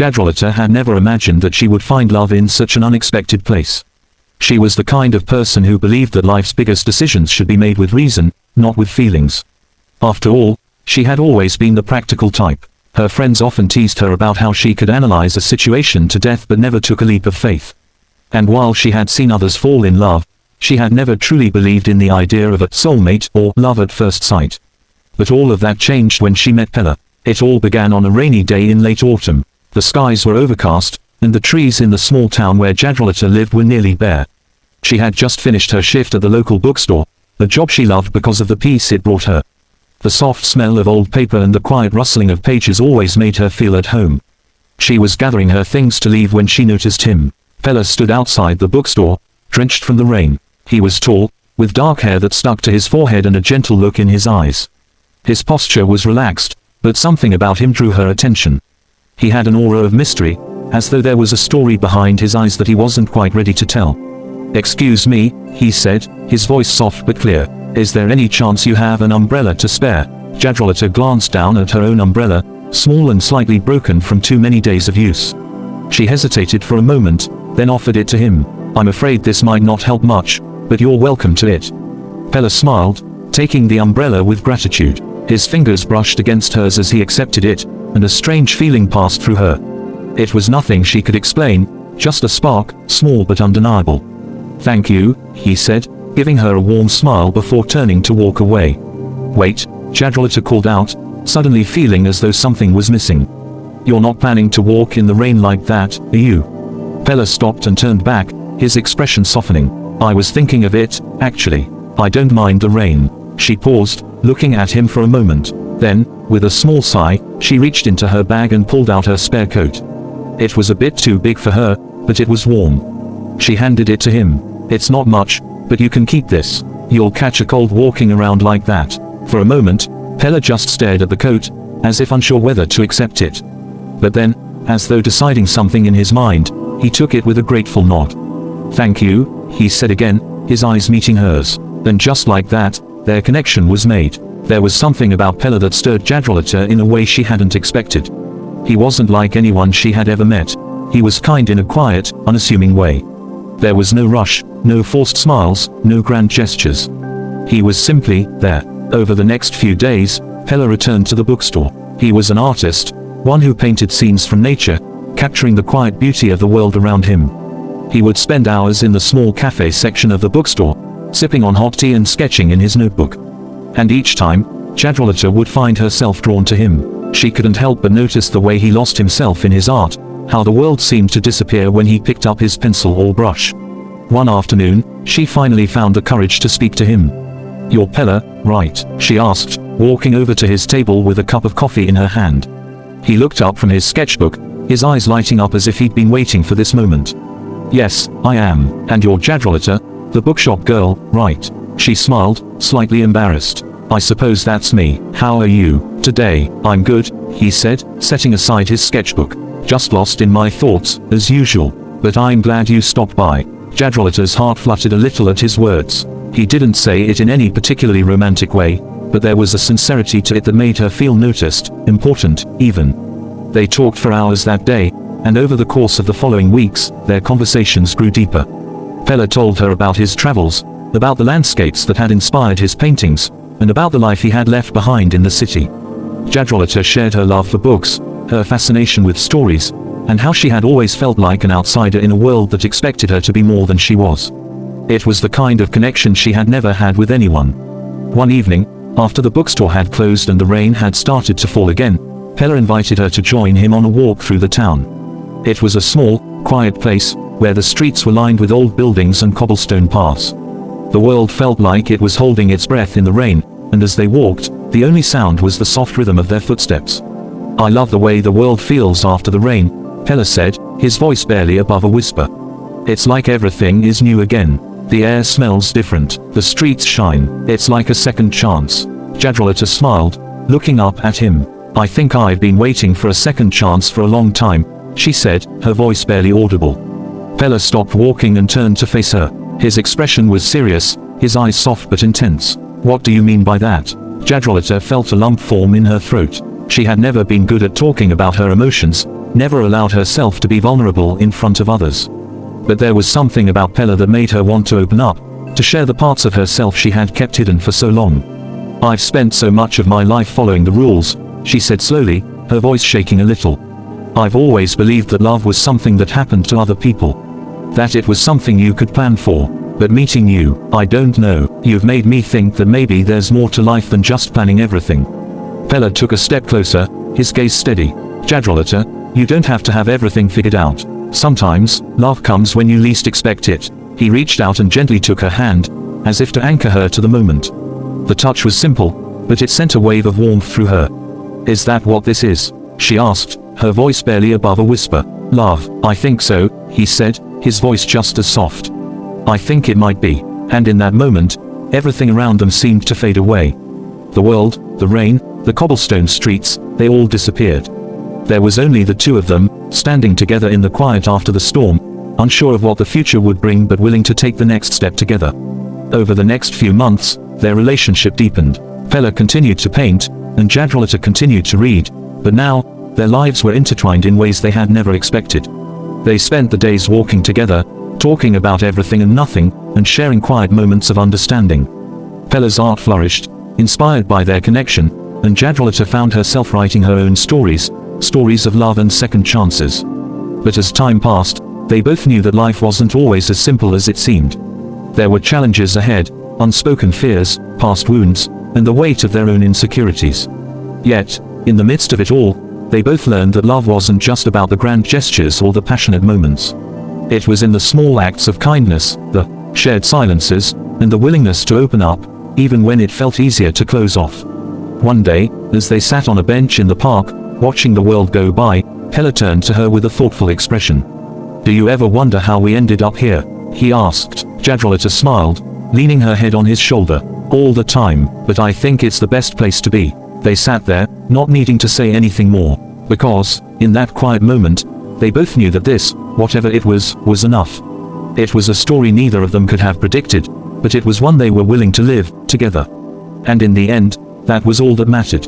Jadrolita had never imagined that she would find love in such an unexpected place. She was the kind of person who believed that life's biggest decisions should be made with reason, not with feelings. After all, she had always been the practical type. Her friends often teased her about how she could analyze a situation to death but never took a leap of faith. And while she had seen others fall in love, she had never truly believed in the idea of a soulmate or love at first sight. But all of that changed when she met Pella. It all began on a rainy day in late autumn. The skies were overcast, and the trees in the small town where Jadrolita lived were nearly bare. She had just finished her shift at the local bookstore, a job she loved because of the peace it brought her. The soft smell of old paper and the quiet rustling of pages always made her feel at home. She was gathering her things to leave when she noticed him. Pella stood outside the bookstore, drenched from the rain. He was tall, with dark hair that stuck to his forehead and a gentle look in his eyes. His posture was relaxed, but something about him drew her attention. He had an aura of mystery, as though there was a story behind his eyes that he wasn't quite ready to tell. "Excuse me," he said, his voice soft but clear. "Is there any chance you have an umbrella to spare?" Jadrolita glanced down at her own umbrella, small and slightly broken from too many days of use. She hesitated for a moment, then offered it to him. "I'm afraid this might not help much, but you're welcome to it." Pella smiled, taking the umbrella with gratitude. His fingers brushed against hers as he accepted it, and a strange feeling passed through her. It was nothing she could explain, just a spark, small but undeniable. "Thank you," he said, giving her a warm smile before turning to walk away. "Wait," Jadrolita called out, suddenly feeling as though something was missing. "You're not planning to walk in the rain like that, are you?" Pella stopped and turned back, his expression softening. "I was thinking of it, actually. I don't mind the rain." She paused, looking at him for a moment. Then, with a small sigh, she reached into her bag and pulled out her spare coat. It was a bit too big for her, but it was warm. She handed it to him. "It's not much, but you can keep this. You'll catch a cold walking around like that." For a moment, Pella just stared at the coat, as if unsure whether to accept it. But then, as though deciding something in his mind, he took it with a grateful nod. "Thank you," he said again, his eyes meeting hers. Then just like that, their connection was made. There was something about Pella that stirred Jadrolita in a way she hadn't expected. He wasn't like anyone she had ever met. He was kind in a quiet, unassuming way. There was no rush, no forced smiles, no grand gestures. He was simply there. Over the next few days, Pella returned to the bookstore. He was an artist, one who painted scenes from nature, capturing the quiet beauty of the world around him. He would spend hours in the small cafe section of the bookstore, sipping on hot tea and sketching in his notebook. And each time, Jadrolita would find herself drawn to him. She couldn't help but notice the way he lost himself in his art, how the world seemed to disappear when he picked up his pencil or brush. One afternoon, she finally found the courage to speak to him. "You're Pella, right?" she asked, walking over to his table with a cup of coffee in her hand. He looked up from his sketchbook, his eyes lighting up as if he'd been waiting for this moment. "Yes, I am. And you're Jadrolita, the bookshop girl, right?" She smiled, slightly embarrassed. "I suppose that's me. How are you today?" "I'm good," he said, setting aside his sketchbook. "Just lost in my thoughts, as usual. But I'm glad you stopped by." Jadrolita's heart fluttered a little at his words. He didn't say it in any particularly romantic way, but there was a sincerity to it that made her feel noticed, important, even. They talked for hours that day, and over the course of the following weeks, their conversations grew deeper. Pella told her about his travels, about the landscapes that had inspired his paintings, and about the life he had left behind in the city. Jadrolita shared her love for books, her fascination with stories, and how she had always felt like an outsider in a world that expected her to be more than she was. It was the kind of connection she had never had with anyone. One evening, after the bookstore had closed and the rain had started to fall again, Pella invited her to join him on a walk through the town. It was a small, quiet place, where the streets were lined with old buildings and cobblestone paths. The world felt like it was holding its breath in the rain, and as they walked, the only sound was the soft rhythm of their footsteps. "I love the way the world feels after the rain," Pella said, his voice barely above a whisper. "It's like everything is new again. The air smells different, the streets shine, it's like a second chance." Jadrolita smiled, looking up at him. "I think I've been waiting for a second chance for a long time," she said, her voice barely audible. Pella stopped walking and turned to face her. His expression was serious, his eyes soft but intense. "What do you mean by that?" Jadrolita felt a lump form in her throat. She had never been good at talking about her emotions, never allowed herself to be vulnerable in front of others. But there was something about Pella that made her want to open up, to share the parts of herself she had kept hidden for so long. "I've spent so much of my life following the rules," she said slowly, her voice shaking a little. "I've always believed that love was something that happened to other people. That it was something you could plan for. But meeting you, I don't know, you've made me think that maybe there's more to life than just planning everything." Pella took a step closer, his gaze steady. "Jadrolita, you don't have to have everything figured out. Sometimes, love comes when you least expect it." He reached out and gently took her hand, as if to anchor her to the moment. The touch was simple, but it sent a wave of warmth through her. "Is that what this is?" she asked, her voice barely above a whisper. "Love, I think so," he said, his voice just as soft. "I think it might be." And in that moment, everything around them seemed to fade away. The world, the rain, the cobblestone streets, they all disappeared. There was only the two of them, standing together in the quiet after the storm, unsure of what the future would bring but willing to take the next step together. Over the next few months, their relationship deepened. Pella continued to paint, and Jadrolita continued to read, but now, their lives were intertwined in ways they had never expected. They spent the days walking together, talking about everything and nothing, and sharing quiet moments of understanding. Pella's art flourished, inspired by their connection, and Jadrolita found herself writing her own stories, stories of love and second chances. But as time passed, they both knew that life wasn't always as simple as it seemed. There were challenges ahead, unspoken fears, past wounds, and the weight of their own insecurities. Yet, in the midst of it all, they both learned that love wasn't just about the grand gestures or the passionate moments. It was in the small acts of kindness, the shared silences, and the willingness to open up, even when it felt easier to close off. One day, as they sat on a bench in the park, watching the world go by, Pella turned to her with a thoughtful expression. "Do you ever wonder how we ended up here?" he asked. Jadrolita smiled, leaning her head on his shoulder. "All the time, but I think it's the best place to be." They sat there, not needing to say anything more, because, in that quiet moment, they both knew that this, whatever it was enough. It was a story neither of them could have predicted, but it was one they were willing to live, together. And in the end, that was all that mattered.